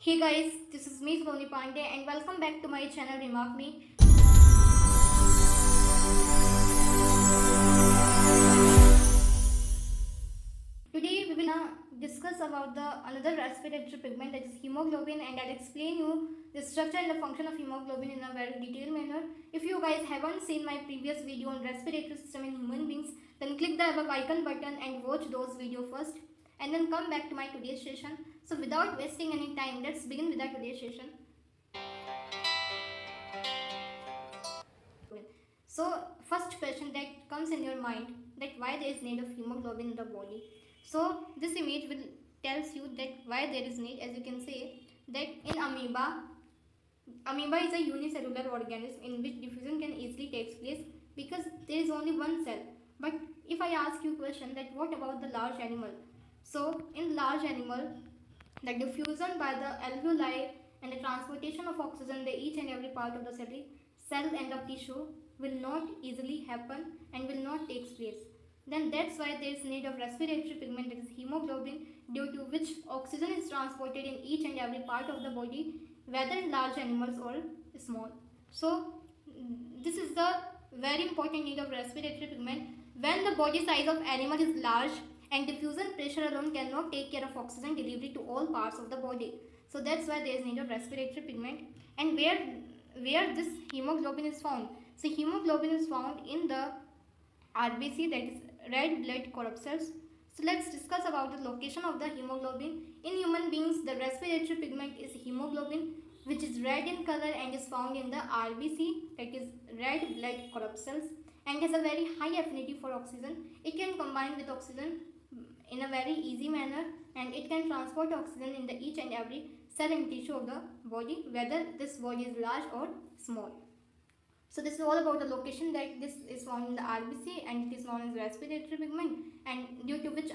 Hey guys, this is me Saloni Pandey and welcome back to my channel Remark Me. Today we will discuss about the another respiratory pigment, that is hemoglobin, and I'll explain you the structure and the function of hemoglobin in a very detailed manner. If you guys haven't seen my previous video on respiratory system in human beings, then click the above icon button and watch those videos first and then come back to my today's session. So without wasting any time, let's begin with our today's session. So first question that comes in your mind, that why there is need of hemoglobin in the body. So this image will tells you that why there is need. As you can say that in amoeba is a unicellular organism in which diffusion can easily take place because there is only one cell. But if I ask you question that what about the large animal? So in large animal, the diffusion by the alveoli and the transportation of oxygen in each and every part of the cell and the tissue will not easily happen and will not take place. Then that's why there is need of respiratory pigment, that is hemoglobin, due to which oxygen is transported in each and every part of the body, whether in large animals or small. So this is the very important need of respiratory pigment. When the body size of animal is large and diffusion pressure alone cannot take care of oxygen delivery to all parts of the body. So that's why there is need of respiratory pigment. And where this hemoglobin is found? So hemoglobin is found in the RBC, that is red blood corpuscles. So let's discuss about the location of the hemoglobin. In human beings, the respiratory pigment is hemoglobin, which is red in color and is found in the RBC, that is red blood corpuscles, and has a very high affinity for oxygen. It can combine with oxygen in a very easy manner, and it can transport oxygen in the each and every cell and tissue of the body, whether this body is large or small. So this is all about the location, that this is found in the RBC and it is known as respiratory pigment, and due to which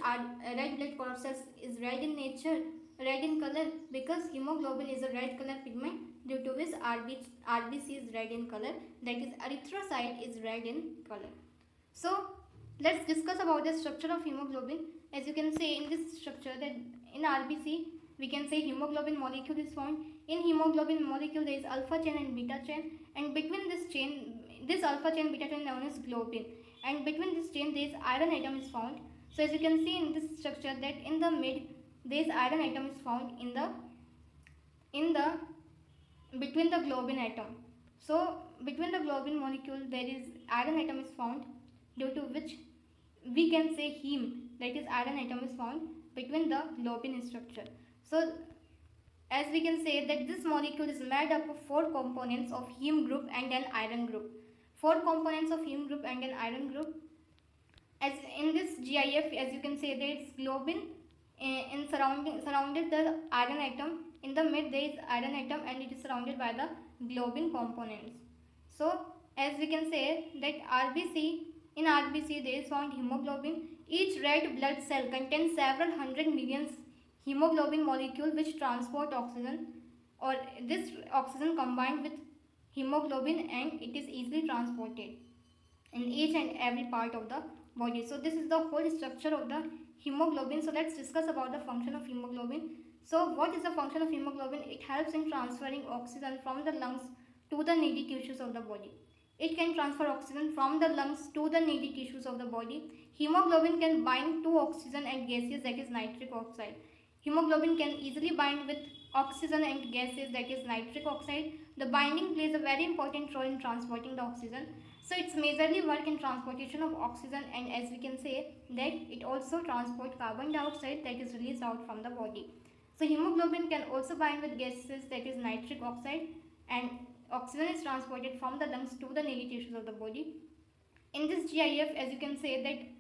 red blood corpuscles is red in nature, red in color, because hemoglobin is a red color pigment, due to which RBC is red in color, that is erythrocyte is red in color. So let's discuss about the structure of hemoglobin. As you can say in this structure, that in RBC we can say hemoglobin molecule is found. In hemoglobin molecule there is alpha chain and beta chain, and between this alpha chain beta chain known as globin, and between this chain there is iron atom is found. So as you can see in this structure, that in the mid there is iron atom is found in the between the globin atom. So between the globin molecule there is iron atom is found, due to which we can say heme, that is iron atom is found between the globin structure. So as we can say that this molecule is made up of 4 components of heme group and an iron group. 4 components of heme group and an iron group. As in this GIF, as you can say, there is globin in surrounded the iron atom. In the mid there is iron atom and it is surrounded by the globin components. So as we can say that in RBC there is found hemoglobin. Each red blood cell contains several hundred million hemoglobin molecule which transport oxygen, or this oxygen combined with hemoglobin, and it is easily transported in each and every part of the body. So this is the whole structure of the hemoglobin. So let's discuss about the function of hemoglobin. So what is the function of hemoglobin? It helps in transferring oxygen from the lungs to the needy tissues of the body. It can transfer oxygen from the lungs to the needy tissues of the body. Hemoglobin can bind to oxygen and gases, that is nitric oxide. Hemoglobin can easily bind with oxygen and gases, that is nitric oxide. The binding plays a very important role in transporting the oxygen. So it's majorly work in transportation of oxygen, and as we can say that it also transports carbon dioxide that is released out from the body. So hemoglobin can also bind with gases, that is nitric oxide, and oxygen is transported from the lungs to the needy tissues of the body. In this GIF, as you can say that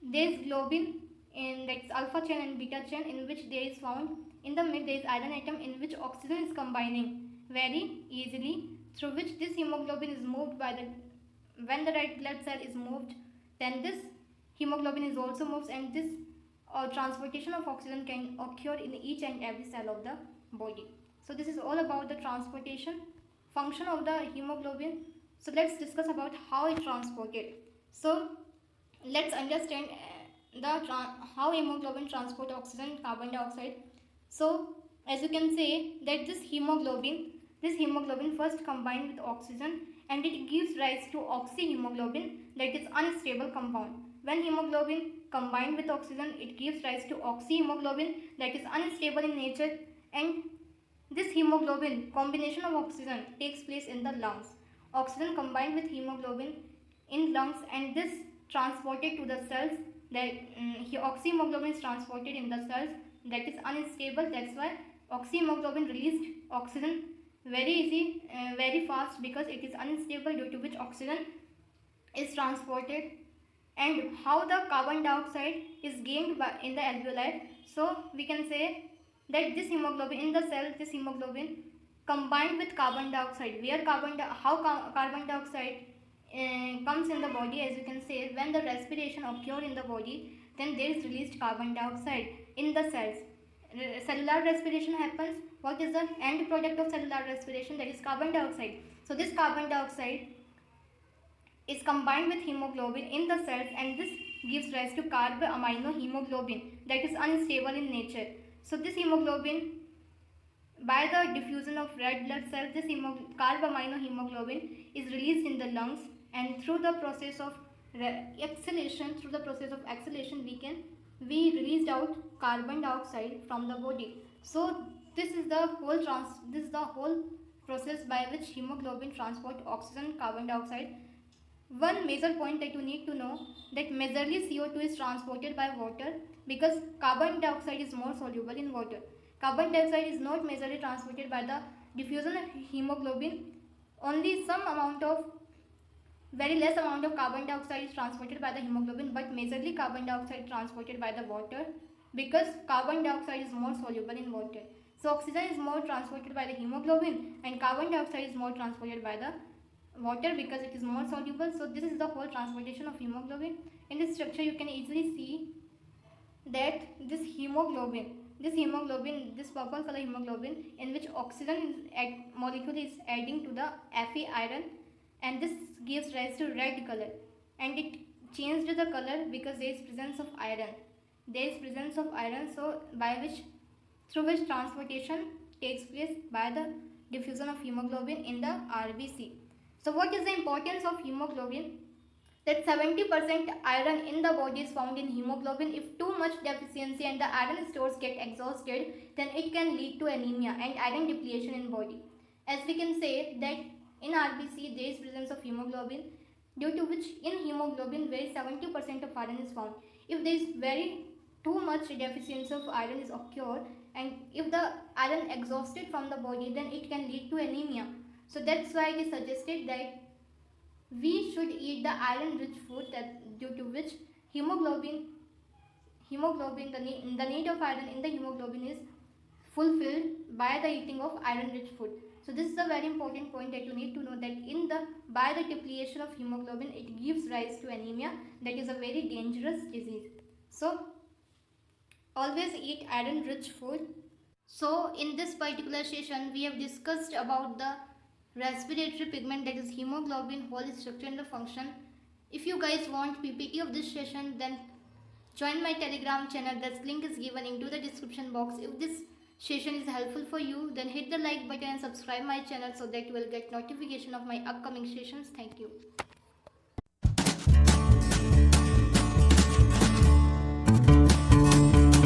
there is globin in that alpha chain and beta chain, in which there is found in the mid there is iron atom, in which oxygen is combining very easily, through which this hemoglobin is moved by the when the red blood cell is moved, then this hemoglobin is also moved, and this transportation of oxygen can occur in each and every cell of the body. So this is all about the transportation function of the hemoglobin. So let's discuss about how it transported. So let's understand how hemoglobin transport oxygen and carbon dioxide. So as you can say that this hemoglobin first combined with oxygen and it gives rise to oxyhemoglobin, that is unstable compound. When hemoglobin combined with oxygen, it gives rise to oxyhemoglobin, that is unstable in nature, and this hemoglobin combination of oxygen takes place in the lungs. Oxygen combined with hemoglobin in lungs and this transported to the cells, that oxyhemoglobin is transported in the cells, that is unstable. That's why oxyhemoglobin released oxygen very easy, very fast, because it is unstable, due to which oxygen is transported. And how the carbon dioxide is gained in the alveoli. So we can say that this hemoglobin in the cell, this hemoglobin combined with carbon dioxide, where carbon dioxide comes in the body, as you can say, when the respiration occurs in the body, then there is released carbon dioxide in the cells. Cellular respiration happens. What is the end product of cellular respiration? That is carbon dioxide. So this carbon dioxide is combined with hemoglobin in the cells and this gives rise to carbaminohemoglobin, that is unstable in nature. So this hemoglobin, by the diffusion of red blood cells, this carbaminohemoglobin is released in the lungs, and through the process of exhalation, we released out carbon dioxide from the body. So this is the whole process by which hemoglobin transport oxygen, carbon dioxide. One major point that you need to know, that majorly CO2 is transported by water, because carbon dioxide is more soluble in water. Carbon dioxide is not majorly transported by the diffusion of hemoglobin. Only very less amount of carbon dioxide is transported by the hemoglobin, but majorly carbon dioxide is transported by the water, because carbon dioxide is more soluble in water. So oxygen is more transported by the hemoglobin and carbon dioxide is more transported by the water, because it is more soluble. So this is the whole transportation of hemoglobin. In this structure you can easily see that this purple color hemoglobin, in which oxygen molecule is adding to the Fe iron, and this gives rise to red color, and it changed the color because there is presence of iron. So through which transportation takes place by the diffusion of hemoglobin in the RBC. So what is the importance of hemoglobin? That 70% iron in the body is found in hemoglobin. If too much deficiency and the iron stores get exhausted, then it can lead to anemia and iron depletion in body. As we can say that in RBC there is presence of hemoglobin, due to which in hemoglobin where 70% of iron is found. If there is very too much deficiency of iron is occurred, and if the iron exhausted from the body, then it can lead to anemia. So that's why it is suggested that we should eat the iron rich food, that due to which hemoglobin, the need of iron in the hemoglobin is fulfilled by the eating of iron rich food. So this is a very important point that you need to know, that by the depletion of hemoglobin it gives rise to anemia, that is a very dangerous disease. So always eat iron rich food. So in this particular session we have discussed about the respiratory pigment, that is hemoglobin, whole structure and the function. If you guys want PPT of this session, then join my Telegram channel. That link is given into the description box. If this session is helpful for you, then hit the like button and subscribe my channel so that you will get notification of my upcoming sessions. Thank you.